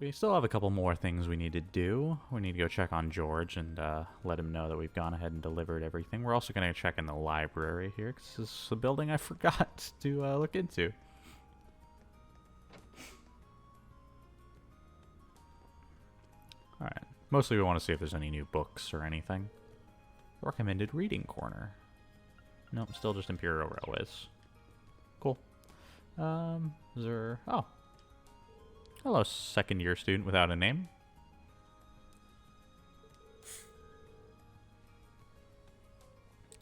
We still have a couple more things we need to do. We need to go check on George and let him know that we've gone ahead and delivered everything. We're also going to check in the library here, because this is a building I forgot to look into. Alright. Mostly we want to see if there's any new books or anything. Recommended reading corner. Nope, still just Imperial Railways. Cool. Is there... Oh. Hello, second-year student without a name.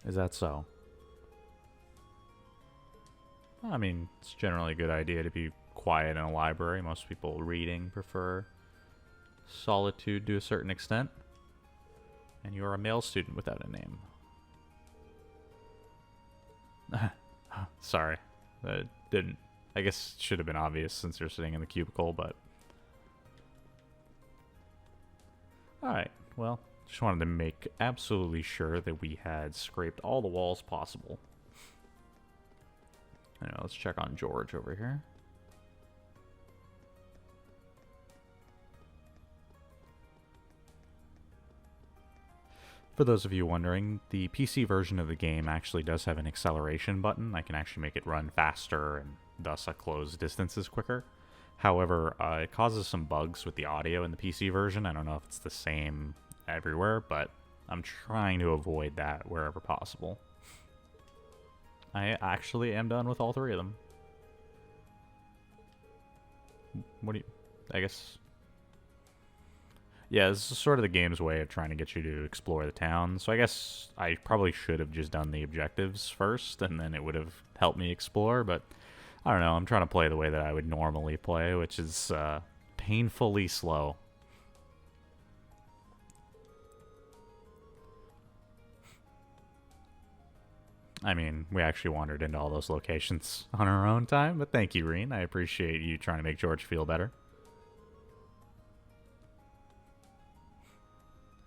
Is that so? I mean, it's generally a good idea to be quiet in a library. Most people reading prefer solitude to a certain extent. And you are a male student without a name. Sorry. That didn't... I guess it should have been obvious since you're sitting in the cubicle, but... Alright, well, just wanted to make absolutely sure that we had scraped all the walls possible. Anyway, let's check on George over here. For those of you wondering, the PC version of the game actually does have an acceleration button. I can actually make it run faster and thus close distances quicker. However, it causes some bugs with the audio in the PC version. I don't know if it's the same everywhere, but I'm trying to avoid that wherever possible. I actually am done with all three of them. What do you... I guess... Yeah, this is sort of the game's way of trying to get you to explore the town. So I guess I probably should have just done the objectives first, and then it would have helped me explore, but I don't know. I'm trying to play the way that I would normally play, which is painfully slow. I mean, we actually wandered into all those locations on our own time, but thank you, Reen. I appreciate you trying to make George feel better.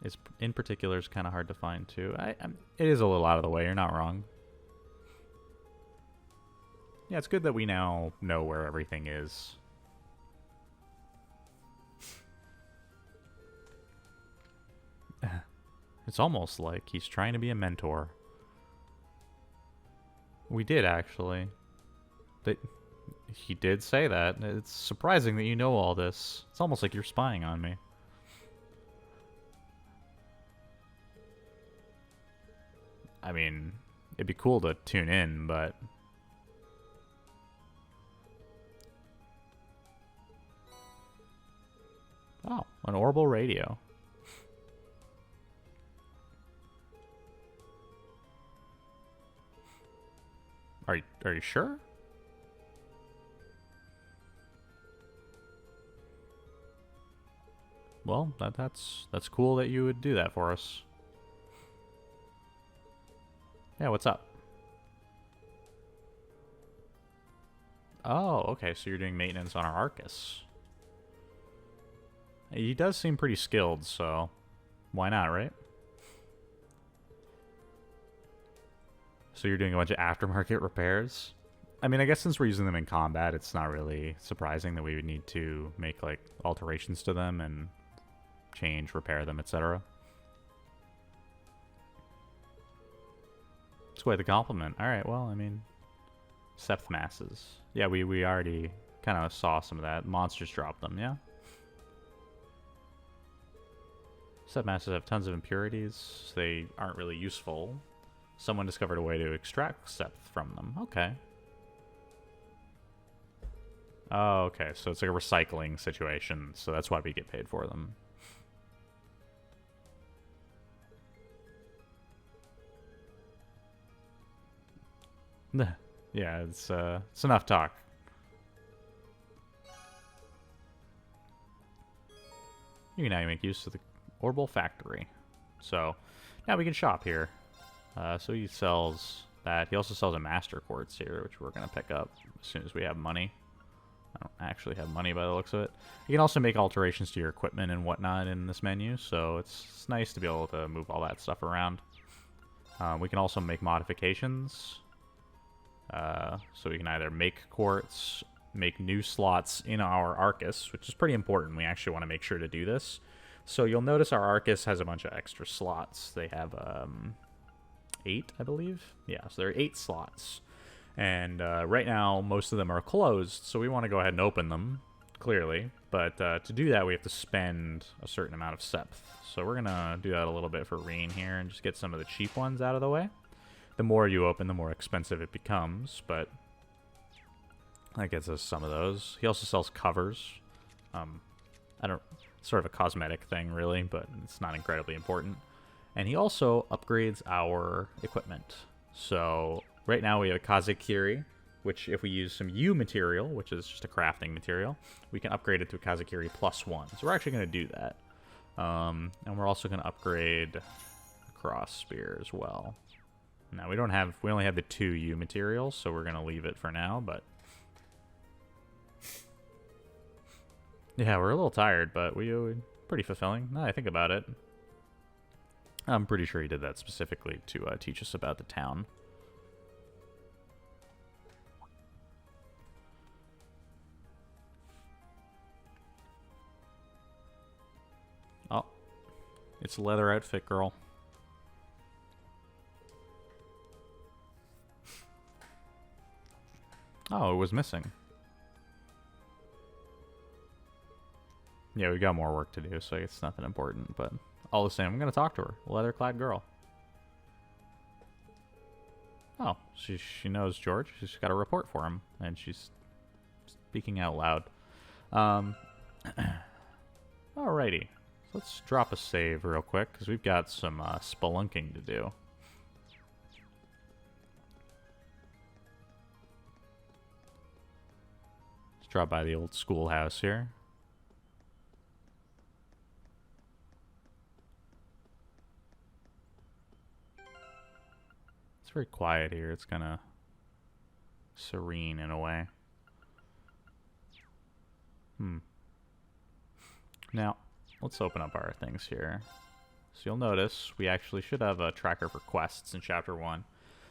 It's, in particular, is kind of hard to find, too. It is a little out of the way, you're not wrong. Yeah, it's good that we now know where everything is. It's almost like he's trying to be a mentor. We did, actually. He did say that. It's surprising that you know all this. It's almost like you're spying on me. I mean, it'd be cool to tune in, but... Oh, an orbital radio. Are you sure? Well, that's cool that you would do that for us. Yeah, what's up? Oh, okay, so you're doing maintenance on our Arcus. He does seem pretty skilled, so why not, right? So you're doing a bunch of aftermarket repairs? I mean, I guess since we're using them in combat, it's not really surprising that we would need to make, like, alterations to them and change, repair them, etc. It's quite the compliment. Alright, well, I mean... Septh masses. Yeah, we already kind of saw some of that. Monsters dropped them, yeah? Septh masses have tons of impurities. They aren't really useful. Someone discovered a way to extract septh from them. Okay. Oh, okay. So it's like a recycling situation. So that's why we get paid for them. Yeah, it's enough talk. You can now make use of the orbital factory. So now we can shop here. So he sells that. He also sells a master quartz here, which we're going to pick up as soon as we have money. I don't actually have money by the looks of it. You can also make alterations to your equipment and whatnot in this menu, so it's nice to be able to move all that stuff around. We can also make modifications. So we can either make quartz make new slots in our Arcus, which is pretty important. We actually want to make sure to do this. So you'll notice our Arcus has a bunch of extra slots. They have 8, I believe. Yeah, so there are 8 slots. And right now, most of them are closed, so we want to go ahead and open them, clearly. But to do that, we have to spend a certain amount of septh. So we're going to do that a little bit for Reen here and just get some of the cheap ones out of the way. The more you open, the more expensive it becomes, but that gets us some of those. He also sells covers. Sort of a cosmetic thing, really, but it's not incredibly important. And he also upgrades our equipment. So right now we have a Kazakiri, which if we use some U material, which is just a crafting material, we can upgrade it to a Kazakiri +1. So we're actually going to do that. And we're also going to upgrade a cross spear as well. Now we only have the 2 U materials, so we're going to leave it for now, but yeah, we're a little tired, but we pretty fulfilling. Now I think about it. I'm pretty sure he did that specifically to teach us about the town. Oh, it's a leather outfit, girl. Oh, it was missing. Yeah, we got more work to do, so it's nothing important, but all the same, I'm going to talk to her. Leather-clad girl. Oh, she knows George. She's got a report for him, and she's speaking out loud. Alrighty. Let's drop a save real quick, because we've got some spelunking to do. Let's drop by the old schoolhouse here. It's very quiet here. It's kind of serene in a way. Now, let's open up our things here. So you'll notice we actually should have a tracker for quests in Chapter 1.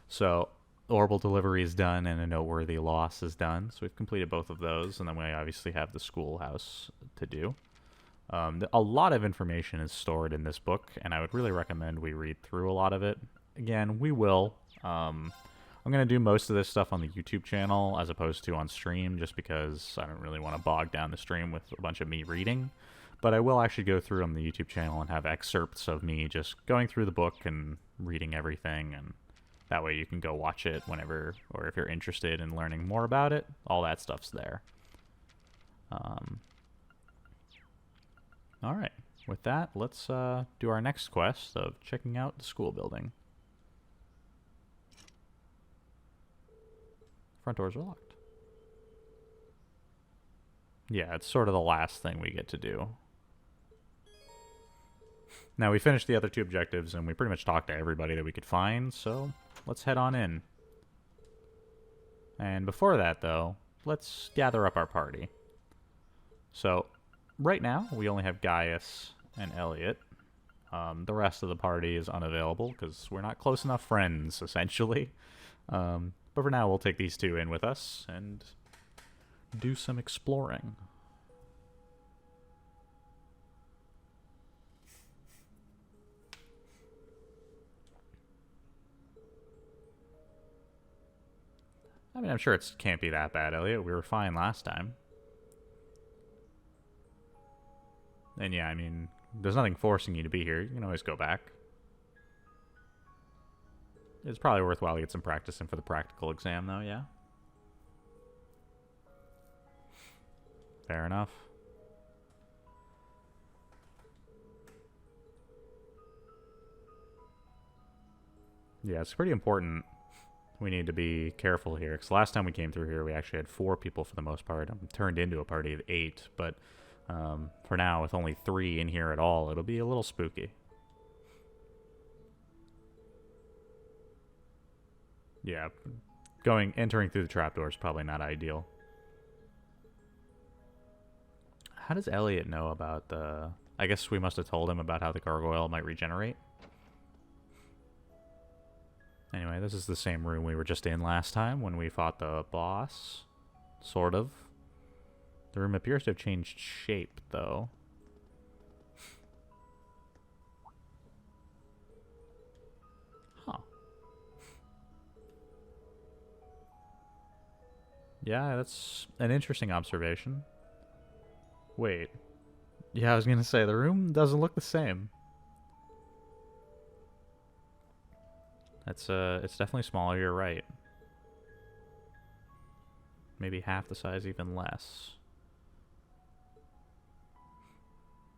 So, Orbital Delivery is done and a Noteworthy Loss is done. So we've completed both of those, and then we obviously have the Schoolhouse to do. A lot of information is stored in this book, and I would really recommend we read through a lot of it. Again, we will. I'm going to do most of this stuff on the YouTube channel as opposed to on stream, just because I don't really want to bog down the stream with a bunch of me reading. But I will actually go through on the YouTube channel and have excerpts of me just going through the book and reading everything, and that way you can go watch it whenever, or if you're interested in learning more about it, all that stuff's there. Alright, with that, let's do our next quest of checking out the school building. Front doors are locked. Yeah, it's sort of the last thing we get to do. Now, we finished the other 2 objectives, and we pretty much talked to everybody that we could find, so let's head on in. And before that, though, let's gather up our party. So, right now, we only have Gaius and Elliot. The rest of the party is unavailable, because we're not close enough friends, essentially. But for now, we'll take these 2 in with us, and do some exploring. I mean, I'm sure it can't be that bad, Elliot. We were fine last time. And yeah, I mean, there's nothing forcing you to be here. You can always go back. It's probably worthwhile to get some practice in for the practical exam, though, yeah? Fair enough. Yeah, it's pretty important. We need to be careful here, because last time we came through here, we actually had 4 people for the most part. Turned into a party of 8, but for now, with only 3 in here at all, it'll be a little spooky. Yeah, entering through the trapdoor is probably not ideal. How does Elliot know about the... I guess we must have told him about how the gargoyle might regenerate. Anyway, this is the same room we were just in last time when we fought the boss. Sort of. The room appears to have changed shape, though. Huh. Yeah, that's an interesting observation. Wait. Yeah, I was gonna say, the room doesn't look the same. It's definitely smaller, you're right. Maybe half the size, even less.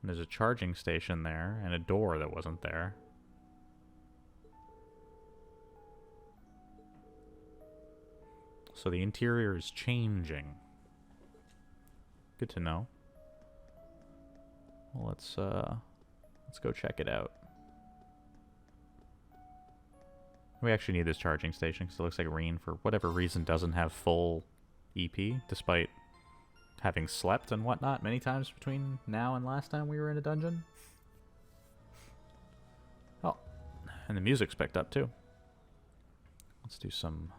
And there's a charging station there, and a door that wasn't there. So the interior is changing. Good to know. Well, let's go check it out. We actually need this charging station because it looks like Reen, for whatever reason, doesn't have full EP, despite having slept and whatnot many times between now and last time we were in a dungeon. Oh, and the music's picked up too. Let's do some...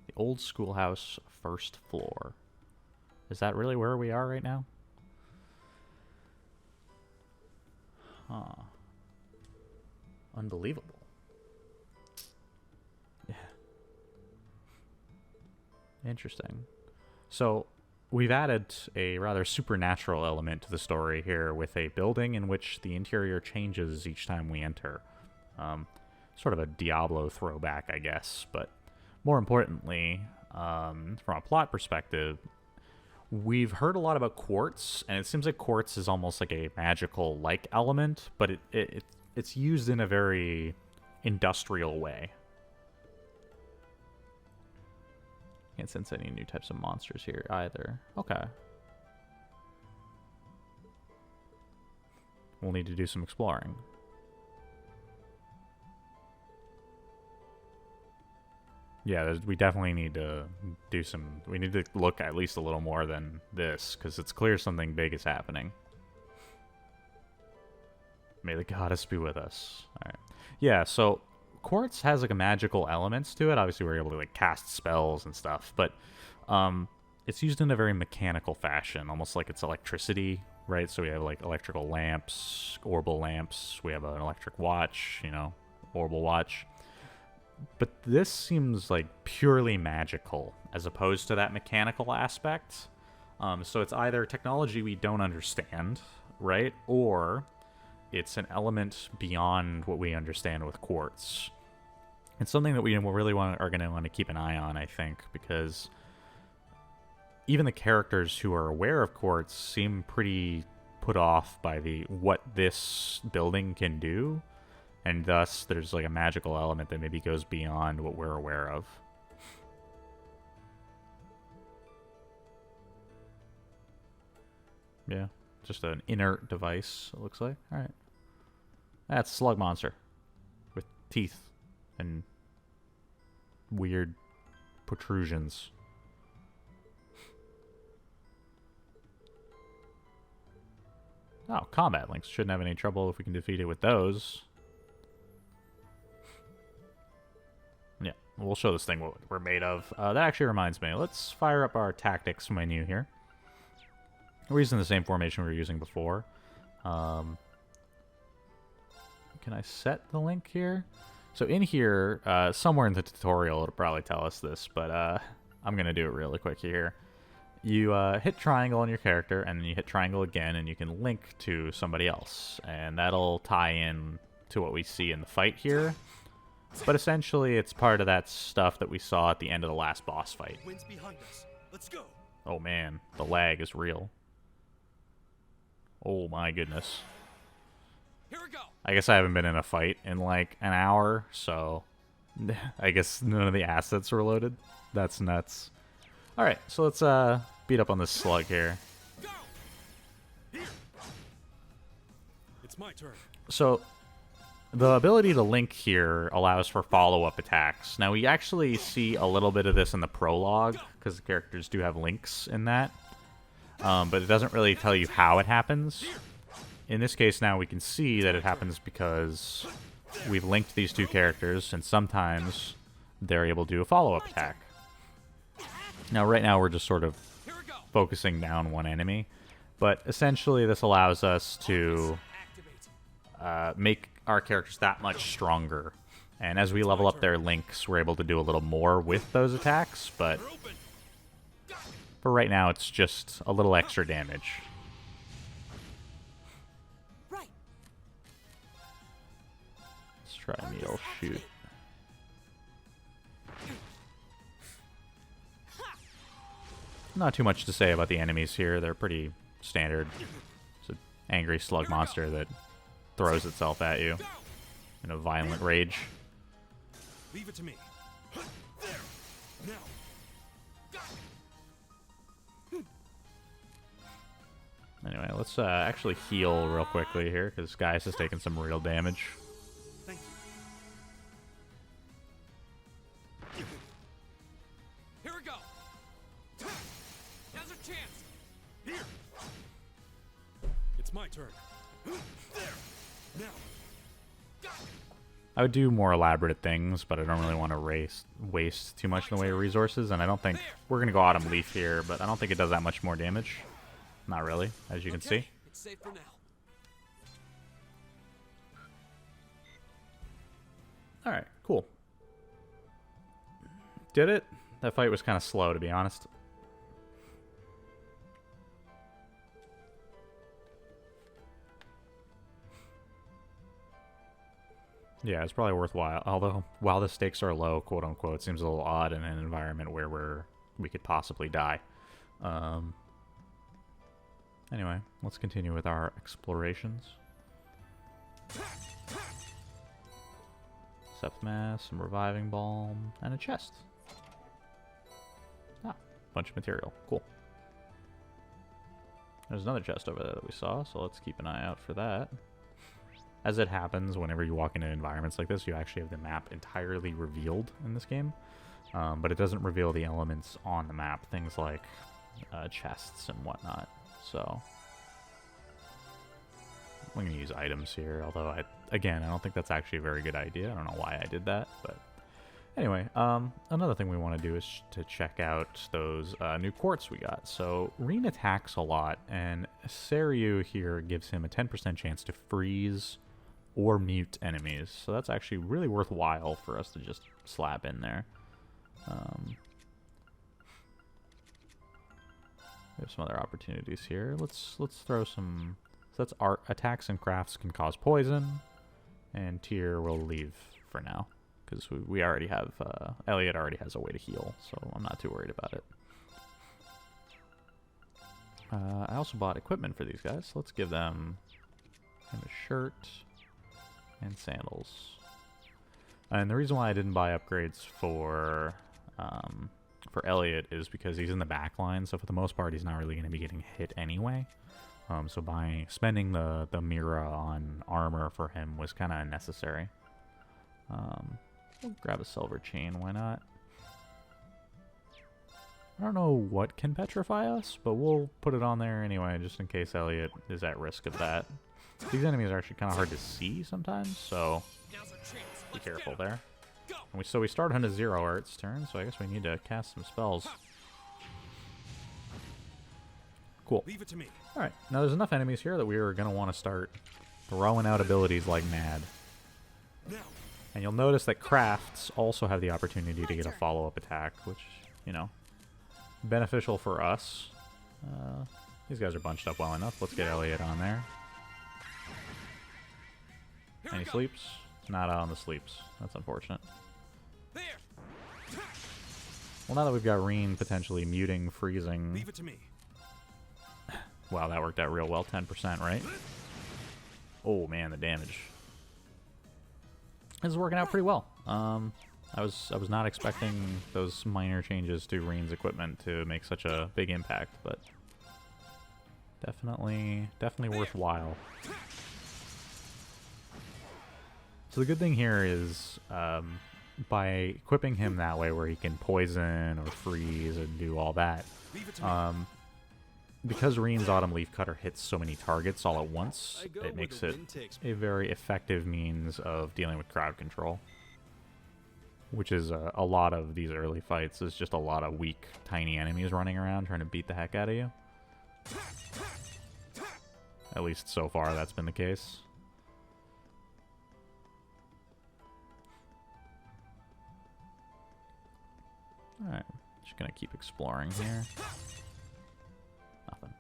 The Old Schoolhouse, first floor. Is that really where we are right now? Huh. Unbelievable. Yeah. Interesting. So, we've added a rather supernatural element to the story here with a building in which the interior changes each time we enter. Sort of a Diablo throwback, I guess, but more importantly, from a plot perspective, we've heard a lot about quartz, and it seems like quartz is almost like a magical-like element, but it's used in a very industrial way. Can't sense any new types of monsters here either. Okay. We'll need to do some exploring. Yeah, we definitely need to do some... We need to look at least a little more than this, because it's clear something big is happening. May the goddess be with us. Alright. Yeah, so quartz has like a magical elements to it. Obviously, we're able to like cast spells and stuff, but it's used in a very mechanical fashion, almost like it's electricity, right? So we have like electrical lamps, orbal lamps. We have an electric watch, you know, orbal watch. But this seems like purely magical as opposed to that mechanical aspect. So it's either technology we don't understand, right? Or it's an element beyond what we understand with quartz. It's something that we really are going to want to keep an eye on, I think, because even the characters who are aware of quartz seem pretty put off by what this building can do. And thus, there's like a magical element that maybe goes beyond what we're aware of. Yeah, just an inert device, it looks like. Alright. That's a slug monster. With teeth and weird protrusions. Oh, combat links. Shouldn't have any trouble if we can defeat it with those. Yeah, we'll show this thing what we're made of. That actually reminds me. Let's fire up our tactics menu here. We're using the same formation we were using before. Can I set the link here? So in here, somewhere in the tutorial, it'll probably tell us this, but I'm going to do it really quick here. You hit triangle on your character, and then you hit triangle again, and you can link to somebody else. And that'll tie in to what we see in the fight here. But essentially, it's part of that stuff that we saw at the end of the last boss fight. Wind's behind us. Let's go. Oh man, the lag is real. Oh my goodness. Here we go. I guess I haven't been in a fight in like an hour, so I guess none of the assets were loaded. That's nuts. Alright, so let's beat up on this slug here. Go. Here. It's my turn. So the ability to link here allows for follow-up attacks. Now, we actually see a little bit of this in the prologue, because the characters do have links in that. But it doesn't really tell you how it happens. In this case, now we can see that it happens because we've linked these two characters, and sometimes they're able to do a follow-up attack. Now, right now, we're just sort of focusing down one enemy. But essentially, this allows us to make our characters that much stronger. And as we level up their links, we're able to do a little more with those attacks, but for right now, it's just a little extra damage. Right. Let's try Neil shoot. Not too much to say about the enemies here. They're pretty standard. It's an angry slug monster that throws itself at you in a violent rage. Leave it to me. There. Now. Anyway, let's actually heal real quickly here, because Gaius has taken some real damage. Thank you. Here we go. Now's our chance. Here. It's my turn. There. Now. I would do more elaborate things, but I don't really want to waste too much in the way of resources, and I don't think... We're going to go Autumn Leaf here, but I don't think it does that much more damage. Not really, as you can see. It's safe for now. Alright, cool. Did it? That fight was kind of slow, to be honest. Yeah, it's probably worthwhile. Although, while the stakes are low, quote unquote, it seems a little odd in an environment where we could possibly die. Anyway, let's continue with our explorations. Sept Mass, some Reviving Balm, and a chest. Ah, bunch of material. Cool. There's another chest over there that we saw, so let's keep an eye out for that. As it happens, whenever you walk into environments like this, you actually have the map entirely revealed in this game. But it doesn't reveal the elements on the map, things like chests and whatnot. So I'm going to use items here, although, again, I don't think that's actually a very good idea. I don't know why I did that, but anyway, another thing we want to do is to check out those new quartz we got. So Reen attacks a lot, and Seryu here gives him a 10% chance to freeze or mute enemies. So that's actually really worthwhile for us to just slap in there. We have some other opportunities here. Let's throw some. So that's art attacks and crafts can cause poison, and tier will leave for now because we already have Elliot already has a way to heal, so I'm not too worried about it. I also bought equipment for these guys. So let's give them a shirt and sandals. And the reason why I didn't buy upgrades for Elliot is because he's in the back line, so for the most part he's not really going to be getting hit anyway. So spending the Mira on armor for him was kind of unnecessary. We'll grab a silver chain, why not? I don't know what can petrify us, but we'll put it on there anyway, just in case Elliot is at risk of that. These enemies are actually kind of hard to see sometimes, so be careful there. And we start on a 0 Art's turn, so I guess we need to cast some spells. Cool. Leave it to me. Alright, now there's enough enemies here that we are going to want to start throwing out abilities like mad. Now. And you'll notice that crafts also have the opportunity to get a follow-up attack, which, you know, beneficial for us. These guys are bunched up well enough. Let's get Elliot on there. And he sleeps? Not on the sleeps. That's unfortunate. There. Well, now that we've got Reen potentially muting, freezing... Leave it to me. Wow, that worked out real well. 10%, right? Oh, man, the damage. This is working out pretty well. I was not expecting those minor changes to Reen's equipment to make such a big impact, but definitely worthwhile. So the good thing here is by equipping him that way where he can poison or freeze and do all that, because Reen's Autumn Leaf Cutter hits so many targets all at once, it makes it a very effective means of dealing with crowd control. which is a lot of these early fights is just a lot of weak, tiny enemies running around trying to beat the heck out of you. At least so far, that's been the case. Alright, just gonna keep exploring here. Nothing.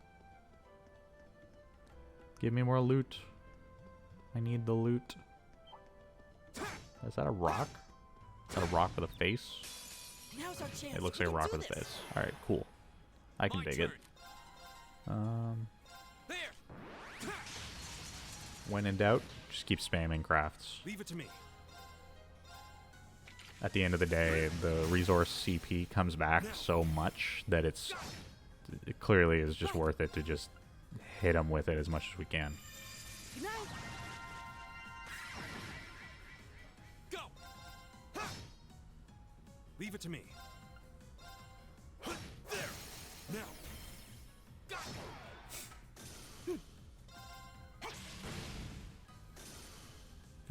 Give me more loot. I need the loot. Is that a rock? Is that a rock with a face? Now's our chance. It looks like a rock with a face. Alright, cool. I can dig it. When in doubt, just keep spamming crafts. Leave it to me. At the end of the day, the resource CP comes back so much that it clearly is just worth it to just hit them with it as much as we can. Good night. Go. Ha. Leave it to me. Ha. There. Now. Go.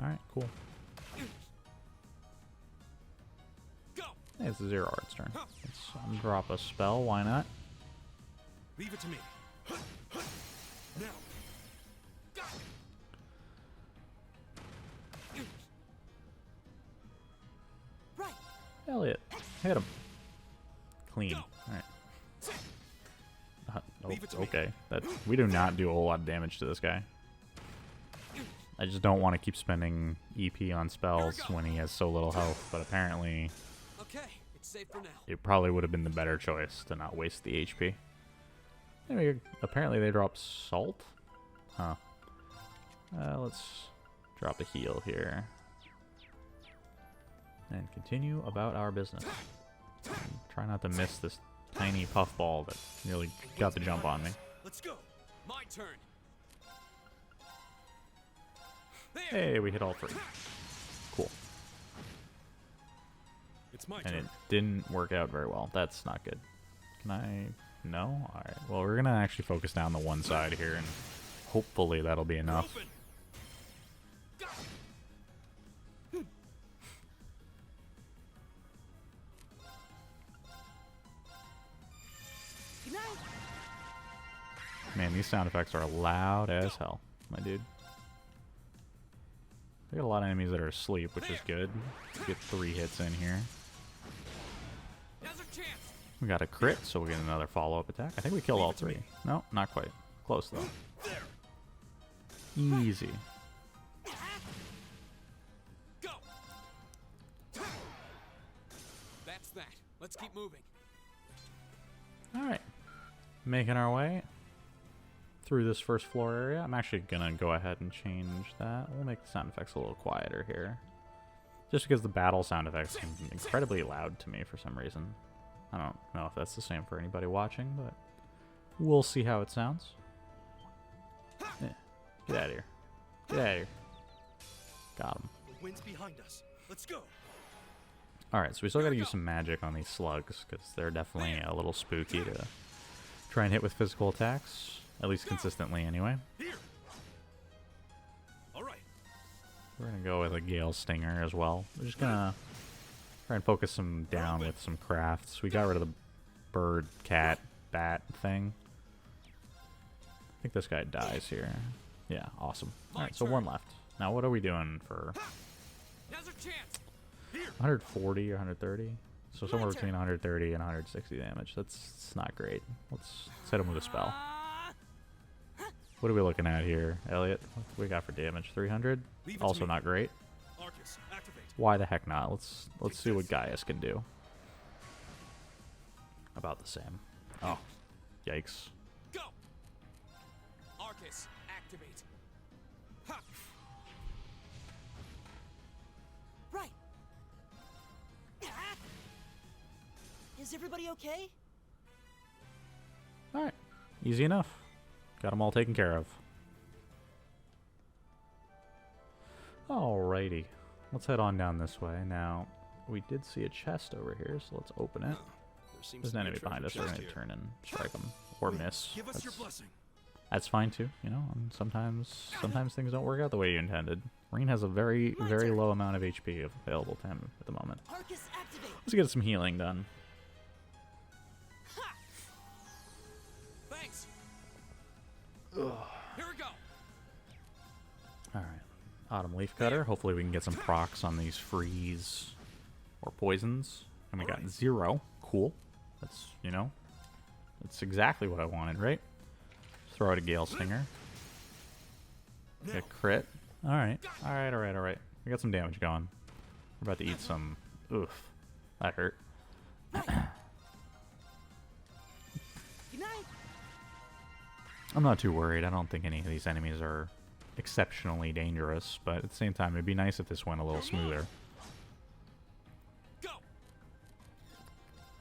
Alright, cool. Go. Hey, it's a Zero Art's turn. Let's drop a spell, why not? Leave it to me. Ha. Ha. Now. Go. Right. Elliot, hit him. Clean. Go. Alright. Leave it to me. Okay. We do not do a whole lot of damage to this guy. I just don't want to keep spending EP on spells when he has so little health, but apparently Okay, it's safe for now. it probably would have been the better choice to not waste the HP. Anyway, apparently they drop salt? Huh. Let's drop a heal here. And continue about our business. And try not to miss this tiny puffball that nearly got the jump on me. Let's go. My turn. Hey, we hit all three. Cool. It's my And it turn. didn't work out very well. That's not good. Can I? No? Alright. Well, we're going to actually focus down the one side here, and hopefully that'll be enough. Open. Good night. Man, these sound effects are loud as hell, my dude. We got a lot of enemies that are asleep, which is good. Get 3 hits in here. Now's our chance. We got a crit, so we get another follow-up attack. I think we killed all 3. No, not quite. Close, though. There. Easy. Go. That's that. Let's keep moving. Alright. Making our way through this first floor area. I'm actually going to go ahead and change that. We'll make the sound effects a little quieter here. Just because the battle sound effects seem incredibly loud to me for some reason. I don't know if that's the same for anybody watching, but we'll see how it sounds. Yeah. Get out of here. Get out of here. Got him. The wind's behind us. Let's go. Alright, so we still got to use some magic on these slugs, because they're definitely a little spooky to try and hit with physical attacks. At least consistently, anyway. Here. All right. We're going to go with a Gale Stinger as well. We're just going to try and focus them down with some crafts. We got rid of the bird, cat, bat thing. I think this guy dies here. Yeah, awesome. Alright, so 1 left. Now what are we doing for Now's our chance. Here. 140 or 130? So somewhere between 130 and 160 damage. That's not great. Let's hit him with a spell. What are we looking at here, Elliot? What do we got for damage? 300? Leave it to Also me. not great. Arcus, activate. Why the heck not? Let's see what Gaius can do. About the same. Oh, yikes. Go. Arcus, activate. Ha. Right. Is everybody okay? Alright, easy enough. Got them all taken care of. Alrighty, let's head on down this way. Now, we did see a chest over here, so let's open it. There seems There's to an be a enemy behind us. treasure We're chest going to here. turn and strike him. Or miss. Give us your That's blessing. That's fine too, you know. And sometimes things don't work out the way you intended. Rain has a very low amount of HP available to him at the moment. Arcus, activate. Let's get some healing done. Ha! Thanks. Here we go. All right, Autumn Leaf Cutter. Hopefully we can get some procs on these freeze or poisons. And we got 0. Cool. That's, you know, that's exactly what I wanted, right? Throw out a Gale Stinger. Get a crit. Alright. Alright. We got some damage going. We're about to eat some... Oof. That hurt. Good night. I'm not too worried. I don't think any of these enemies are exceptionally dangerous, but at the same time, it'd be nice if this went a little smoother. Go.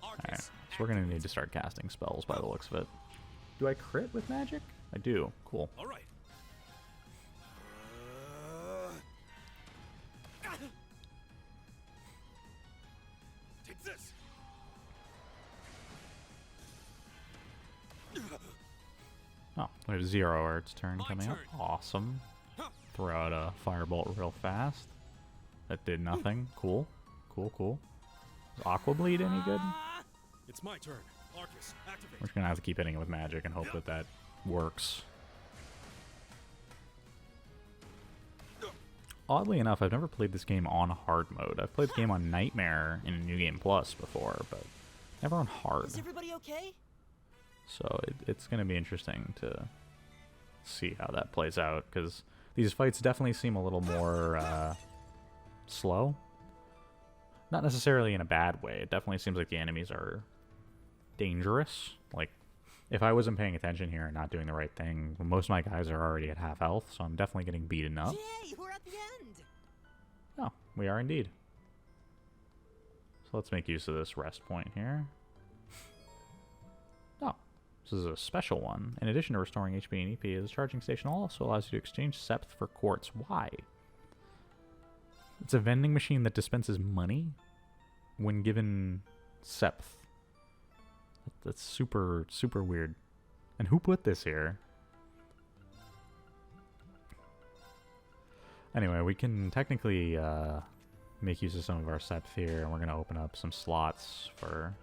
Alright. So we're going to need to start casting spells by the looks of it. Do I crit with magic? I do. Cool. All right. Take this. Oh, there's 0 Art's turn coming up. turn. Awesome. Throw out a firebolt real fast. That did nothing. Cool. Cool. Is Aqua Bleed any good? It's my turn. Arcus, activate. We're just gonna have to keep hitting it with magic and hope that works. Oddly enough, I've never played this game on hard mode. I've played the game on Nightmare in New Game Plus before, but never on hard. Is everybody okay? So it's going to be interesting to see how that plays out, because these fights definitely seem a little more slow. Not necessarily in a bad way. It definitely seems like the enemies are dangerous. Like, if I wasn't paying attention here and not doing the right thing, most of my guys are already at half health, so I'm definitely getting beaten up. Yay, we're at the end. Oh, we are indeed. So let's make use of this rest point here. Oh, this is a special one. In addition to restoring HP and EP, the charging station also allows you to exchange Septh for quartz. Why? It's a vending machine that dispenses money when given Septh. That's super weird. And who put this here? Anyway, we can technically make use of some of our Septh here, and we're going to open up some slots for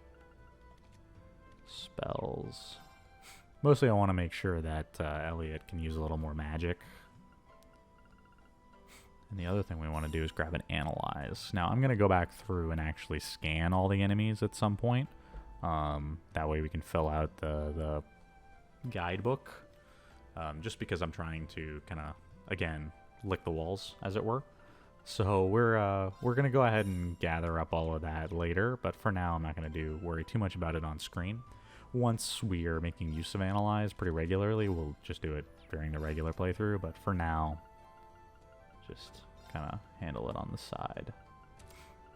spells. Mostly I want to make sure that Elliot can use a little more magic. And the other thing we want to do is grab an Analyze. Now, I'm going to go back through and actually scan all the enemies at some point. That way we can fill out the guidebook. Just because I'm trying to kind of, again, lick the walls, as it were. So we're going to go ahead and gather up all of that later. But for now, I'm not going to worry too much about it on screen. Once we are making use of Analyze pretty regularly, we'll just do it during the regular playthrough. But for now, just kind of handle it on the side.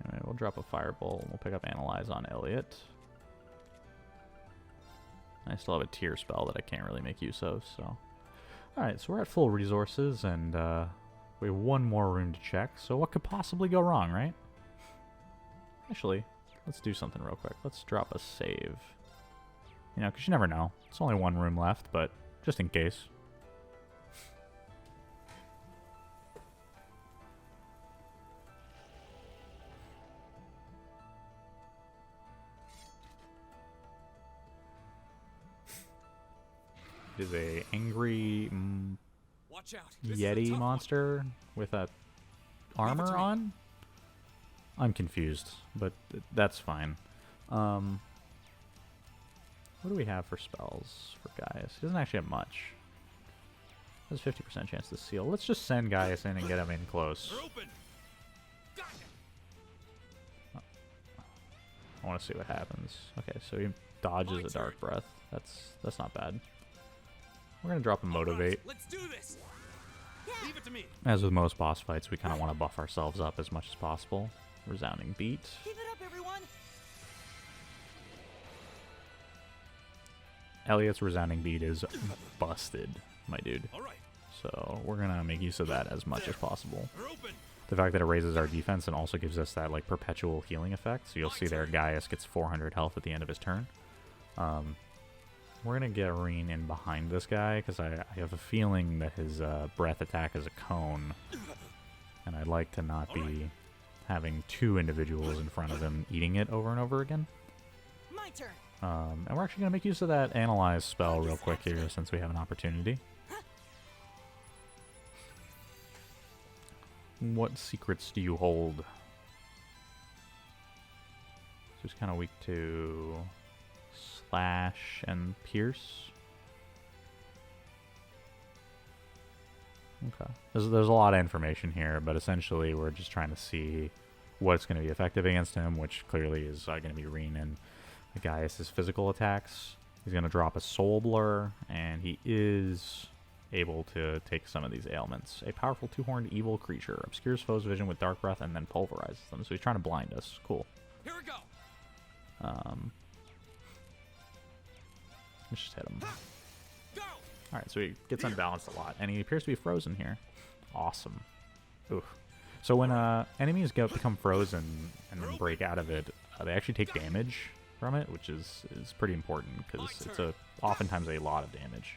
Anyway, we'll drop a Firebolt, and we'll pick up Analyze on Elliot. I still have a tier spell that I can't really make use of, so... Alright, so we're at full resources, and we have one more room to check, so what could possibly go wrong, right? Actually, let's do something real quick. Let's drop a save. You know, because you never know. It's only one room left, but just in case. It is a angry Watch out. Yeti monster with a armor on? I'm confused, but that's fine. What do we have for spells for Gaius? He doesn't actually have much. There's a 50% chance to seal. Let's just send Gaius in and get him in close. They're open. I want to see what happens. Okay, so he dodges a Dark Breath. That's not bad. We're going to drop a Motivate. Let's do this. Leave it to me. As with most boss fights, we kind of want to buff ourselves up as much as possible. Resounding Beat. Keep it up, everyone. Elliot's Resounding Beat is busted, my dude. All right. So we're going to make use of that as much as possible. They're open. The fact that it raises our defense and also gives us that like perpetual healing effect. So you'll see there Gaius gets 400 health at the end of his turn. We're gonna get Reen in behind this guy because I have a feeling that his breath attack is a cone, and I'd like to not be having two individuals in front of him eating it over and over again. My turn. And we're actually gonna make use of that analyze spell real quick here since we have an opportunity. What secrets do you hold? Just kind of weak to slash and pierce. Okay. There's a lot of information here, but essentially we're just trying to see what's going to be effective against him, which clearly is going to be Reen and Gaius' physical attacks. He's going to drop a Soul Blur, and he is able to take some of these ailments. A powerful two-horned evil creature obscures foes' vision with dark breath and then pulverizes them. So he's trying to blind us. Cool. Here we go. Let's just hit him. Go. Alright, so he gets unbalanced a lot, and he appears to be frozen here. Awesome. Oof. So when enemies become frozen and then break out of it, they actually take damage from it, which is pretty important, because it's oftentimes a lot of damage.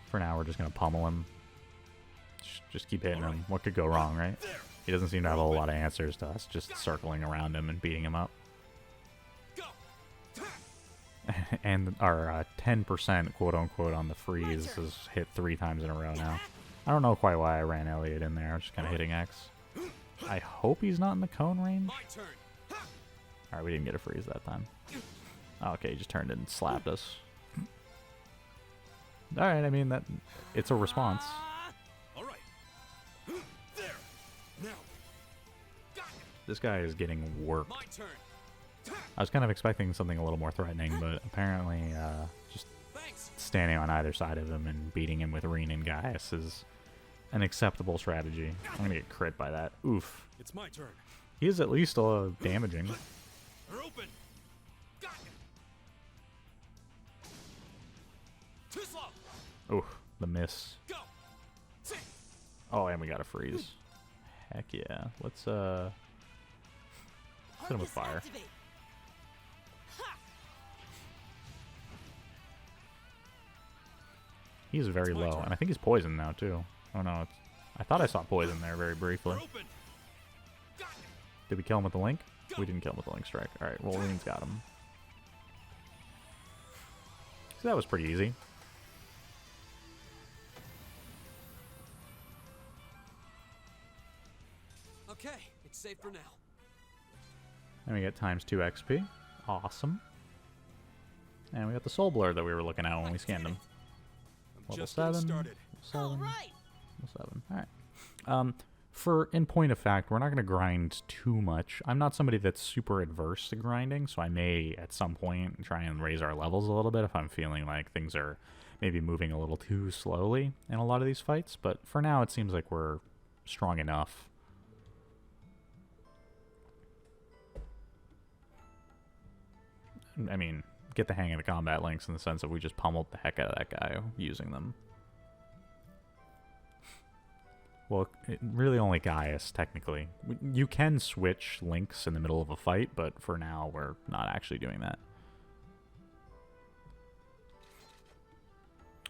For now, we're just going to pummel him. Just keep hitting him. What could go wrong, right? He doesn't seem to have a whole lot of answers to us, just circling around him and beating him up. And our 10% quote-unquote on the freeze has hit 3 times in a row now. I don't know quite why I ran Elliot in there. I'm just kind of hitting X. I hope he's not in the cone range. Alright, we didn't get a freeze that time. Oh, okay, he just turned and slapped us. Alright, I mean, it's a response. Alright. There. Now. This guy is getting worked. My turn. I was kind of expecting something a little more threatening, but apparently just standing on either side of him and beating him with Reen and Gaius is an acceptable strategy. I'm going to get crit by that. Oof. It's my turn. He is at least damaging. They're open. Got you. Too slow. Oof, the miss. Go. Oh, and we got a freeze. Heck yeah. Let's hit him with fire. Activate. He's very low, and I think he's poisoned now too. Oh no, I thought I saw poison there very briefly. They're open. Got you. Did we kill him with the link? We didn't kill him with the link strike. Alright, Wolverine's got him. So that was pretty easy. Okay, it's safe for now. And we get times 2 XP. Awesome. And we got the Soul Blur that we were looking at when we scanned him. Level Just getting 7. started. All 7. right. Level 7. Alright. In point of fact, we're not going to grind too much. I'm not somebody that's super adverse to grinding, so I may at some point try and raise our levels a little bit if I'm feeling like things are maybe moving a little too slowly in a lot of these fights. But for now, it seems like we're strong enough. I mean, get the hang of the combat links in the sense that we just pummeled the heck out of that guy using them. Well, really only Gaius, technically. You can switch links in the middle of a fight, but for now, we're not actually doing that.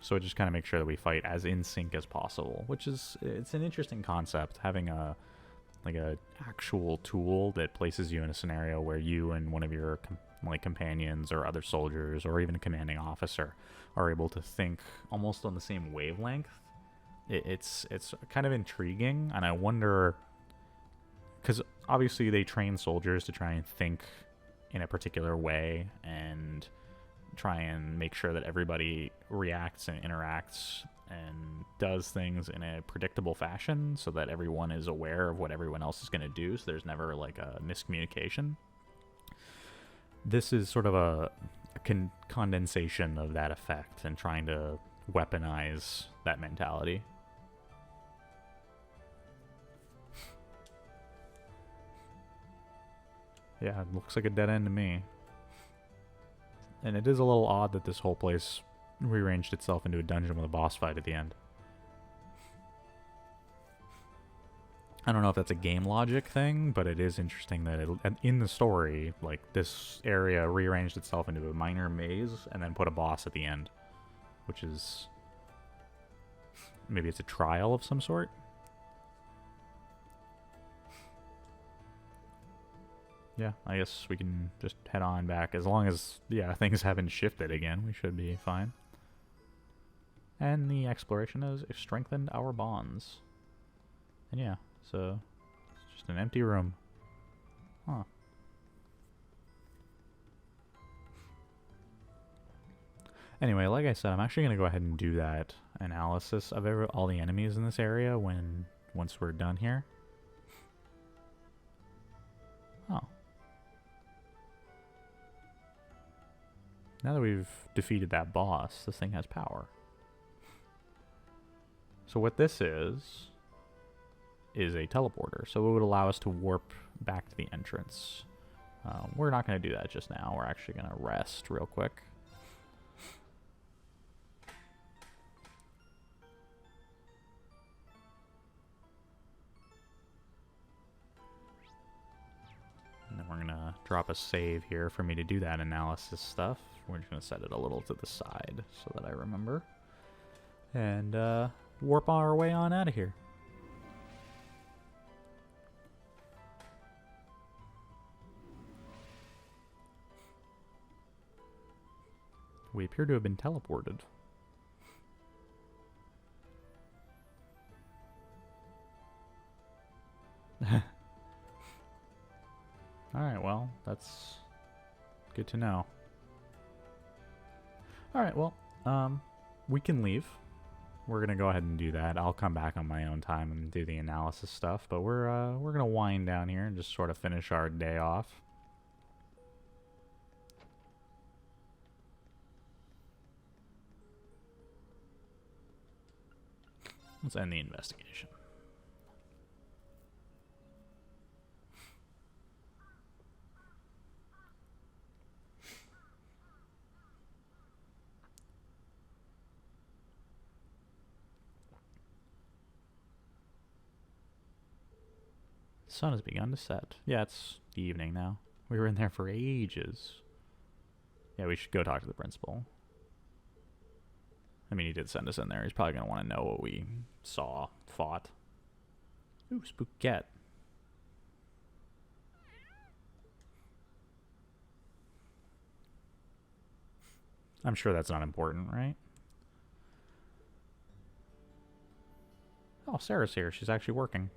So it just kind of makes sure that we fight as in sync as possible, which is, it's an interesting concept, having a actual tool that places you in a scenario where you and one of your companions or other soldiers or even a commanding officer are able to think almost on the same wavelength. It's kind of intriguing, and I wonder, because obviously they train soldiers to try and think in a particular way and try and make sure that everybody reacts and interacts and does things in a predictable fashion so that everyone is aware of what everyone else is going to do, so there's never like a miscommunication. This is sort of a condensation of that effect and trying to weaponize that mentality. Yeah, it looks like a dead end to me. And it is a little odd that this whole place rearranged itself into a dungeon with a boss fight at the end. I don't know if that's a game logic thing, but it is interesting that in the story, like, this area rearranged itself into a minor maze and then put a boss at the end, which is maybe it's a trial of some sort. Yeah, I guess we can just head on back. As long as, yeah, things haven't shifted again, we should be fine. And the exploration has strengthened our bonds. And yeah, so it's just an empty room. Huh. Anyway, like I said, I'm actually going to go ahead and do that analysis of all the enemies in this area once we're done here. Oh. Now that we've defeated that boss, this thing has power. So what this is a teleporter. So it would allow us to warp back to the entrance. We're not going to do that just now. We're actually going to rest real quick. And then we're going to drop a save here for me to do that analysis stuff. We're just going to set it a little to the side so that I remember. And warp our way on out of here. We appear to have been teleported. Alright, well, that's good to know. Alright, well, we can leave. We're gonna go ahead and do that. I'll come back on my own time and do the analysis stuff, but we're gonna wind down here and just sort of finish our day off. Let's end the investigation. The sun has begun to set. Yeah, it's the evening now. We were in there for ages. Yeah, we should go talk to the principal. I mean, he did send us in there. He's probably going to want to know what we fought. Ooh, Spookette. I'm sure that's not important, right? Oh, Sarah's here. She's actually working.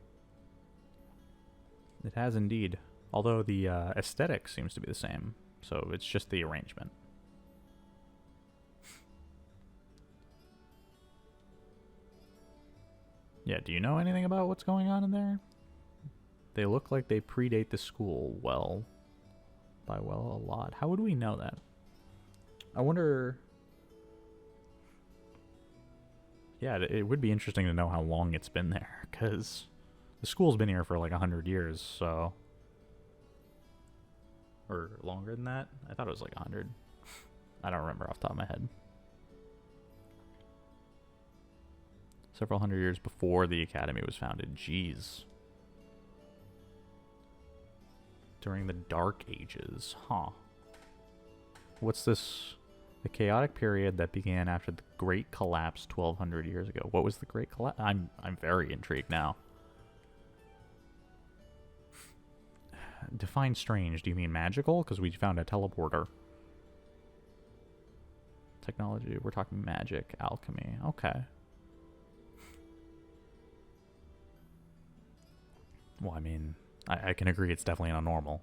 It has indeed. Although the aesthetic seems to be the same. So it's just the arrangement. Yeah, do you know anything about what's going on in there? They look like they predate the school by a lot. How would we know that? I wonder... Yeah, it would be interesting to know how long it's been there, because the school's been here for like 100 years, so... Or longer than that? I thought it was like 100. I don't remember off the top of my head. Several hundred years before the academy was founded. Jeez. During the Dark Ages. Huh. What's this? The chaotic period that began after the Great Collapse 1200 years ago. What was the Great Collapse? I'm very intrigued now. Define strange. Do you mean magical? Because we found a teleporter. Technology. We're talking magic. Alchemy. Okay. Well, I mean, I can agree it's definitely not normal.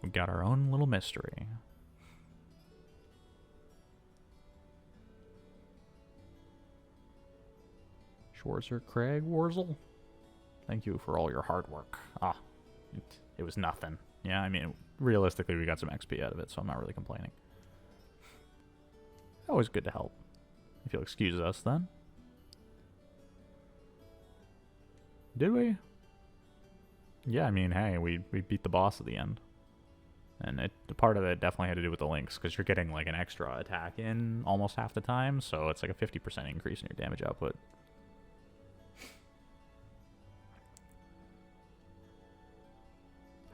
We've got our own little mystery. Schwarzer Craig Wurzel? Thank you for all your hard work. Ah, it was nothing. Yeah, I mean, realistically, we got some XP out of it, so I'm not really complaining. Always good to help. If you'll excuse us, then. Did we? Yeah, I mean, hey, we beat the boss at the end. And part of it definitely had to do with the links, because you're getting like an extra attack in almost half the time, so it's like a 50% increase in your damage output.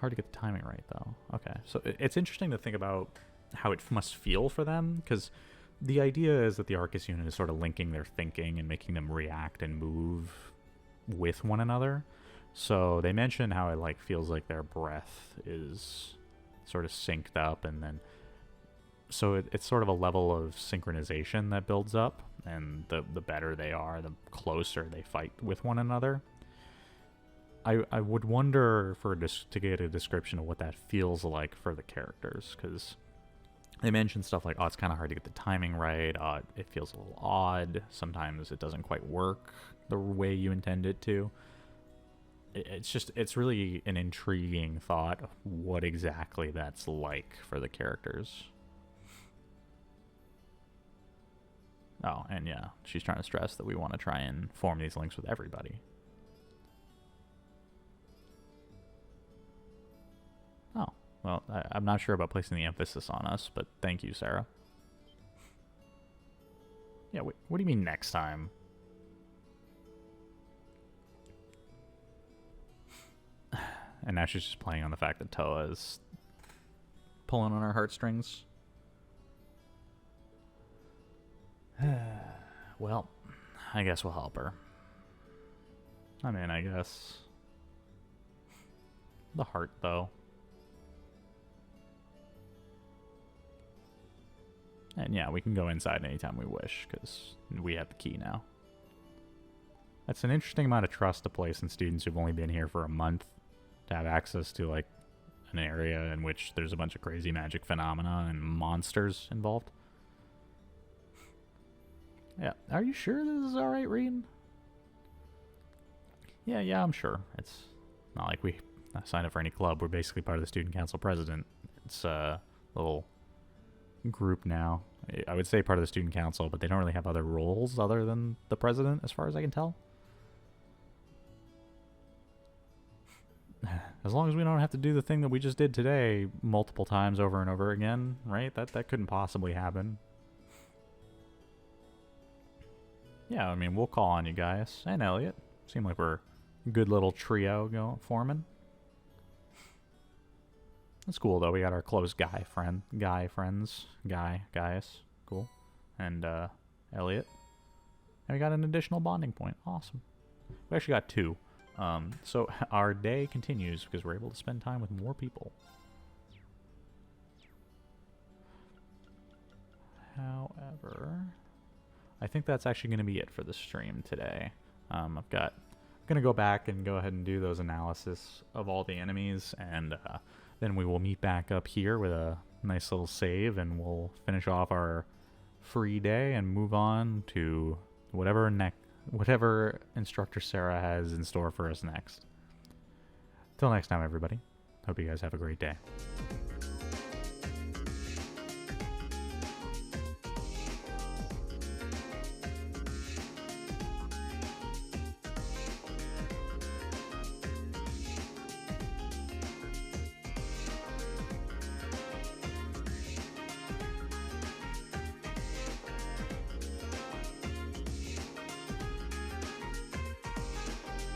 Hard to get the timing right, though. Okay, so it's interesting to think about how it must feel for them, because the idea is that the Arcus unit is sort of linking their thinking and making them react and move with one another. So they mention how it like feels like their breath is sort of synced up, and then so it's sort of a level of synchronization that builds up, and the better they are, the closer they fight with one another. I would wonder to get a description of what that feels like for the characters, because they mention stuff like, oh, it's kind of hard to get the timing right, it feels a little odd, sometimes it doesn't quite work the way you intend it to. It's really an intriguing thought of what exactly that's like for the characters. Oh, and yeah, she's trying to stress that we want to try and form these links with everybody. Oh, well, I'm not sure about placing the emphasis on us, but thank you, Sarah. Yeah, what do you mean next time? And now she's just playing on the fact that Toa is pulling on her heartstrings. Well, I guess we'll help her. I mean, I guess. The heart, though. And yeah, we can go inside anytime we wish, because we have the key now. That's an interesting amount of trust to place in students who've only been here for a month, to have access to like an area in which there's a bunch of crazy magic phenomena and monsters involved. Yeah, are you sure this is alright, Reed? Yeah, I'm sure. It's not like we signed up for any club. We're basically part of the student council president. It's a little group now. I would say part of the student council, but they don't really have other roles other than the president, as far as I can tell. As long as we don't have to do the thing that we just did today multiple times over and over again, right? That couldn't possibly happen. Yeah, I mean, we'll call on you guys. And Elliot. Seem like we're a good little trio forming. That's cool, though. We got our close guys. Cool. And Elliot. And we got an additional bonding point. Awesome. We actually got 2. So our day continues because we're able to spend time with more people. However, I think that's actually going to be it for the stream today. I'm going to go back and go ahead and do those analysis of all the enemies, and then we will meet back up here with a nice little save, and we'll finish off our free day and move on to whatever Instructor Sarah has in store for us next. Till next time, everybody. Hope you guys have a great day.